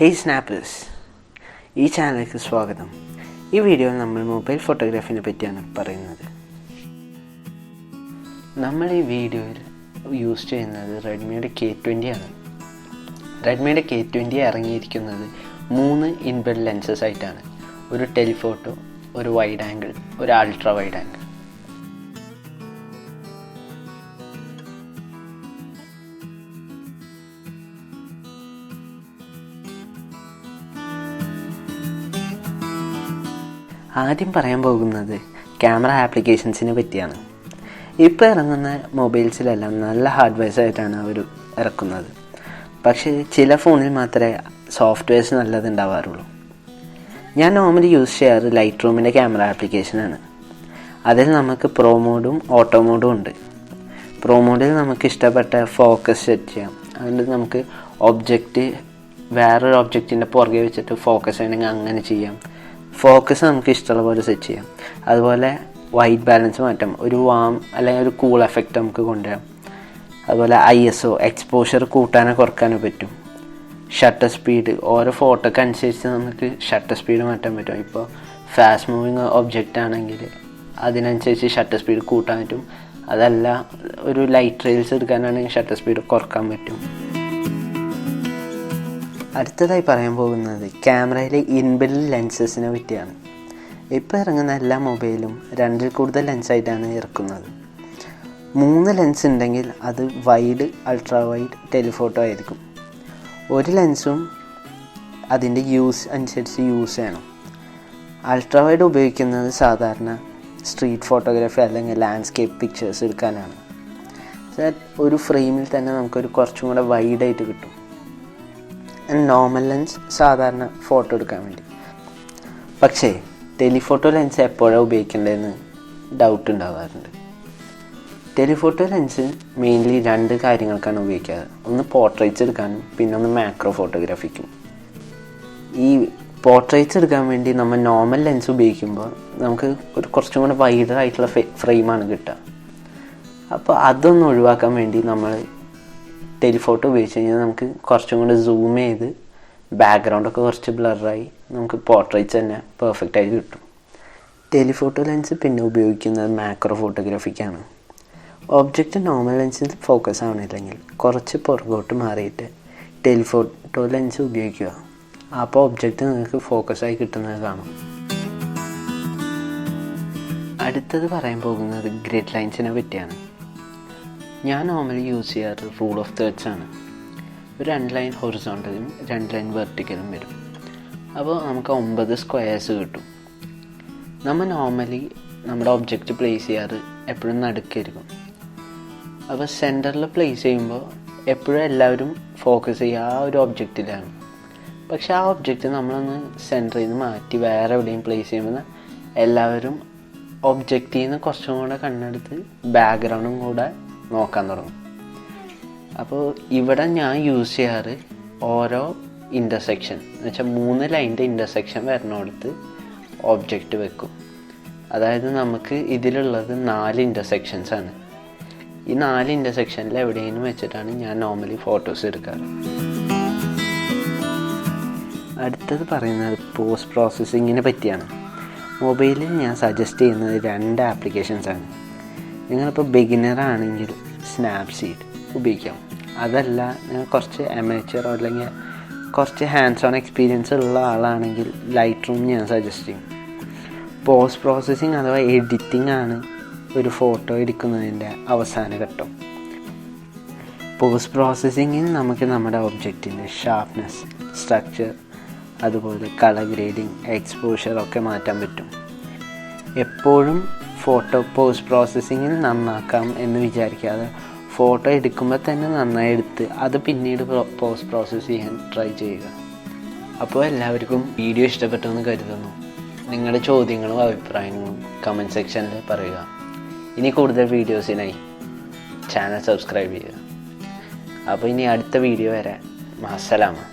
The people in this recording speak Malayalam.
Hey Snappers! ഈ ചാനലിലേക്ക് സ്വാഗതം. ഈ വീഡിയോയിൽ നമ്മൾ മൊബൈൽ ഫോട്ടോഗ്രാഫിനെ പറ്റിയാണ് പറയുന്നത്. നമ്മൾ ഈ വീഡിയോയിൽ യൂസ് ചെയ്യുന്നത് റെഡ്മിയുടെ K20 ആണ്. റെഡ്മിയുടെ K20 ഇറങ്ങിയിരിക്കുന്നത് 3 ഇൻബിൽറ്റ് ലെൻസസ് ആയിട്ടാണ്. ഒരു ടെലിഫോട്ടോ, ഒരു വൈഡ് ആംഗിൾ, ഒരു അൾട്രാ വൈഡ് ആംഗിൾ. ആദ്യം പറയാൻ പോകുന്നത് ക്യാമറ ആപ്ലിക്കേഷൻസിനെ പറ്റിയാണ്. ഇപ്പോൾ ഇറങ്ങുന്ന മൊബൈൽസിലെല്ലാം നല്ല ഹാർഡ്വെയർസ് ആയിട്ടാണ് അവർ ഇറക്കുന്നത്. പക്ഷേ ചില ഫോണിൽ മാത്രമേ സോഫ്റ്റ്വെയർസ് നല്ലതുണ്ടാവാറുള്ളൂ. ഞാൻ നോർമലി യൂസ് ചെയ്യാറ് ലൈറ്റ് റൂമിൻ്റെ ക്യാമറ ആപ്ലിക്കേഷനാണ്. അതിൽ നമുക്ക് പ്രോ മോഡും ഓട്ടോ മോഡും ഉണ്ട്. പ്രോ മോഡിൽ നമുക്ക് ഇഷ്ടപ്പെട്ട ഫോക്കസ് സെറ്റ് ചെയ്യാം. അതുകൊണ്ട് നമുക്ക് ഒബ്ജക്റ്റ് വേറൊരു ഒബ്ജക്റ്റിൻ്റെ പുറകെ വെച്ചിട്ട് ഫോക്കസ് ചെയ്യണമെങ്കിൽ അങ്ങനെ ചെയ്യാം. ഫോക്കസ് നമുക്ക് ഇഷ്ടമുള്ള പോലെ സെറ്റ് ചെയ്യാം. അതുപോലെ വൈറ്റ് ബാലൻസ് മാറ്റാം. ഒരു വാം അല്ലെങ്കിൽ ഒരു കൂൾ എഫക്റ്റ് നമുക്ക് കൊണ്ടുവരാം. അതുപോലെ ISO എക്സ്പോഷർ കൂട്ടാനോ കുറക്കാനോ പറ്റും. ഷട്ടർ സ്പീഡ് ഓരോ ഫോട്ടോക്ക് അനുസരിച്ച് നമുക്ക് ഷട്ടർ സ്പീഡ് മാറ്റാൻ പറ്റും. ഇപ്പോൾ ഫാസ്റ്റ് മൂവിങ് ഒബ്ജക്റ്റ് ആണെങ്കിൽ അതിനനുസരിച്ച് ഷട്ടർ സ്പീഡ് കൂട്ടാൻ പറ്റും. അതല്ല ഒരു ലൈറ്റ് റെയിൽസ് എടുക്കാനാണെങ്കിൽ ഷട്ടർ സ്പീഡ് കുറക്കാൻ പറ്റും. അടുത്തതായി പറയാൻ പോകുന്നത് ക്യാമറയിലെ ഇൻബിൽറ്റ് ലെൻസസിനെ പറ്റിയാണ്. ഇപ്പോൾ ഇറങ്ങുന്ന എല്ലാ മൊബൈലും 2ൽ കൂടുതൽ ലെൻസായിട്ടാണ് ഇറക്കുന്നത്. 3 ലെൻസ് ഉണ്ടെങ്കിൽ അത് വൈഡ്, അൾട്രാ വൈഡ്, ടെലിഫോട്ടോ ആയിരിക്കും. ഒരു ലെൻസും അതിൻ്റെ യൂസ് അനുസരിച്ച് യൂസ് ചെയ്യണം. അൾട്രാ വൈഡ് ഉപയോഗിക്കുന്നത് സാധാരണ സ്ട്രീറ്റ് ഫോട്ടോഗ്രാഫി അല്ലെങ്കിൽ ലാൻഡ്സ്കേപ്പ് പിക്ചേഴ്സ് എടുക്കാനാണ്. ഒരു ഫ്രെയിമിൽ തന്നെ നമുക്കൊരു കുറച്ചും കൂടെ വൈഡായിട്ട് കിട്ടും. നോർമൽ ലെൻസ് സാധാരണ ഫോട്ടോ എടുക്കാൻ വേണ്ടി. പക്ഷേ ടെലിഫോട്ടോ ലെൻസ് എപ്പോഴാണ് ഉപയോഗിക്കേണ്ടതെന്ന് ഡൗട്ട് ഉണ്ടാകാറുണ്ട്. ടെലിഫോട്ടോ ലെൻസ് മെയിൻലി 2 കാര്യങ്ങൾക്കാണ് ഉപയോഗിക്കാറ്. ഒന്ന് പോർട്രേറ്റ്സ് എടുക്കാനും പിന്നെ ഒന്ന് മാക്രോ ഫോട്ടോഗ്രാഫിക്കും. ഈ പോർട്രേറ്റ്സ് എടുക്കാൻ വേണ്ടി നമ്മൾ നോർമൽ ലെൻസ് ഉപയോഗിക്കുമ്പോൾ നമുക്ക് ഒരു കുറച്ചും കൂടെ വൈഡായിട്ടുള്ള ഫ്രെയിമാണ് കിട്ടുക. അപ്പോൾ അതൊന്ന് ഒഴിവാക്കാൻ വേണ്ടി നമ്മൾ ടെലിഫോട്ടോ ഉപയോഗിച്ച് കഴിഞ്ഞാൽ നമുക്ക് കുറച്ചും കൂടെ സൂം ചെയ്ത് ബാക്ക്ഗ്രൗണ്ടൊക്കെ കുറച്ച് ബ്ലറായി നമുക്ക് പോർട്രേറ്റ്സ് തന്നെ പെർഫെക്റ്റ് ആയിട്ട് കിട്ടും. ടെലിഫോട്ടോ ലെൻസ് പിന്നെ ഉപയോഗിക്കുന്നത് മാക്രോ ഫോട്ടോഗ്രാഫിക്കാണ്. ഒബ്ജക്റ്റ് നോർമൽ ലെൻസിൽ ഫോക്കസ് ആവണില്ലെങ്കിൽ കുറച്ച് പുറകോട്ട് മാറിയിട്ട് ടെലിഫോട്ടോ ലെൻസ് ഉപയോഗിക്കുക. അപ്പോൾ ഒബ്ജക്റ്റ് നിങ്ങൾക്ക് ഫോക്കസായി കിട്ടുന്നത് കാണും. അടുത്തത് പറയാൻ പോകുന്നത് ഗ്രിഡ് ലൈൻസിനെ പറ്റിയാണ്. ഞാൻ നോർമലി യൂസ് ചെയ്യാറ് റൂൾ ഓഫ് തേർഡ്സ് ആണ്. ഒരു 2 ലൈൻ ഹൊറിസോണ്ടലും 2 ലൈൻ വെർട്ടിക്കലും വരും. അപ്പോൾ നമുക്ക് 9 സ്ക്വയേഴ്സ് കിട്ടും. നമ്മൾ നോർമലി നമ്മുടെ ഒബ്ജക്റ്റ് പ്ലേസ് ചെയ്യാറ് എപ്പോഴും നടുക്കായിരിക്കും. അപ്പോൾ സെൻറ്ററിൽ പ്ലേസ് ചെയ്യുമ്പോൾ എപ്പോഴും എല്ലാവരും ഫോക്കസ് ചെയ്യുക ആ ഒരു ഒബ്ജക്റ്റിലാണ്. പക്ഷെ ആ ഒബ്ജക്റ്റ് നമ്മളൊന്ന് സെൻറ്ററിൽ നിന്ന് മാറ്റി വേറെ എവിടെയും പ്ലേസ് ചെയ്യുമ്പോൾ എല്ലാവരും ഒബ്ജക്റ്റിൽ നിന്ന് കുറച്ചും കൂടെ കണ്ണെടുത്ത് ബാക്ക്ഗ്രൗണ്ടും കൂടെ നോക്കാൻ തുടങ്ങും. അപ്പോൾ ഇവിടെ ഞാൻ യൂസ് ചെയ്യാറ് ഓരോ ഇൻ്റർസെക്ഷൻ എന്ന് വെച്ചാൽ 3 ലൈൻ്റെ ഇൻ്റർസെക്ഷൻ വരുന്നിടത്ത് ഒബ്ജക്റ്റ് വെക്കും. അതായത് നമുക്ക് ഇതിലുള്ളത് 4 ഇൻ്റർസെക്ഷൻസ് ആണ്. ഈ 4 ഇൻ്റർസെക്ഷനിൽ എവിടെയെങ്കിലും വെച്ചിട്ടാണ് ഞാൻ നോർമലി ഫോട്ടോസ് എടുക്കാറ്. അടുത്തത് പറയുന്നത് പോസ്റ്റ് പ്രോസസ്സിങ്ങിനെ പറ്റിയാണ്. മൊബൈലിൽ ഞാൻ സജസ്റ്റ് ചെയ്യുന്നത് 2 ആപ്ലിക്കേഷൻസാണ്. നിങ്ങളിപ്പോൾ ബിഗിനറാണെങ്കിൽ സ്നാപ്സീഡ് ഉപയോഗിക്കാം. അതല്ല നിങ്ങൾ കുറച്ച് അമേച്ചറോ അല്ലെങ്കിൽ കുറച്ച് ഹാൻഡ്സ് ഓൺ എക്സ്പീരിയൻസ് ഉള്ള ആളാണെങ്കിൽ ലൈറ്റ് റൂം ഞാൻ സജസ്റ്റ് ചെയ്യും. പോസ്റ്റ് പ്രോസസ്സിങ് അഥവാ എഡിറ്റിംഗ് ആണ് ഒരു ഫോട്ടോ എടുക്കുന്നതിൻ്റെ അവസാന ഘട്ടം. പോസ്റ്റ് പ്രോസസ്സിങ്ങിൽ നമുക്ക് നമ്മുടെ ഒബ്ജക്റ്റിൻ്റെ ഷാർപ്നെസ്, സ്ട്രക്ചർ, അതുപോലെ കളർ ഗ്രേഡിങ്, എക്സ്പോഷർ ഒക്കെ മാറ്റാൻ പറ്റും. എപ്പോഴും ഫോട്ടോ പോസ്റ്റ് പ്രോസസ്സിങ്ങിൽ നന്നാക്കാം എന്ന് വിചാരിക്കാതെ ഫോട്ടോ എടുക്കുമ്പോൾ തന്നെ നന്നായി എടുത്ത് അത് പിന്നീട് പോസ്റ്റ് പ്രോസസ്സ് ചെയ്യാൻ ട്രൈ ചെയ്യുക. അപ്പോൾ എല്ലാവർക്കും വീഡിയോ ഇഷ്ടപ്പെട്ടെന്ന് കരുതുന്നു. നിങ്ങളുടെ ചോദ്യങ്ങളും അഭിപ്രായങ്ങളും കമൻറ്റ് സെക്ഷനിൽ പറയുക. ഇനി കൂടുതൽ വീഡിയോസിനായി ചാനൽ സബ്സ്ക്രൈബ് ചെയ്യുക. അപ്പോൾ ഇനി അടുത്ത വീഡിയോ വരെ. അസ്സലാമു.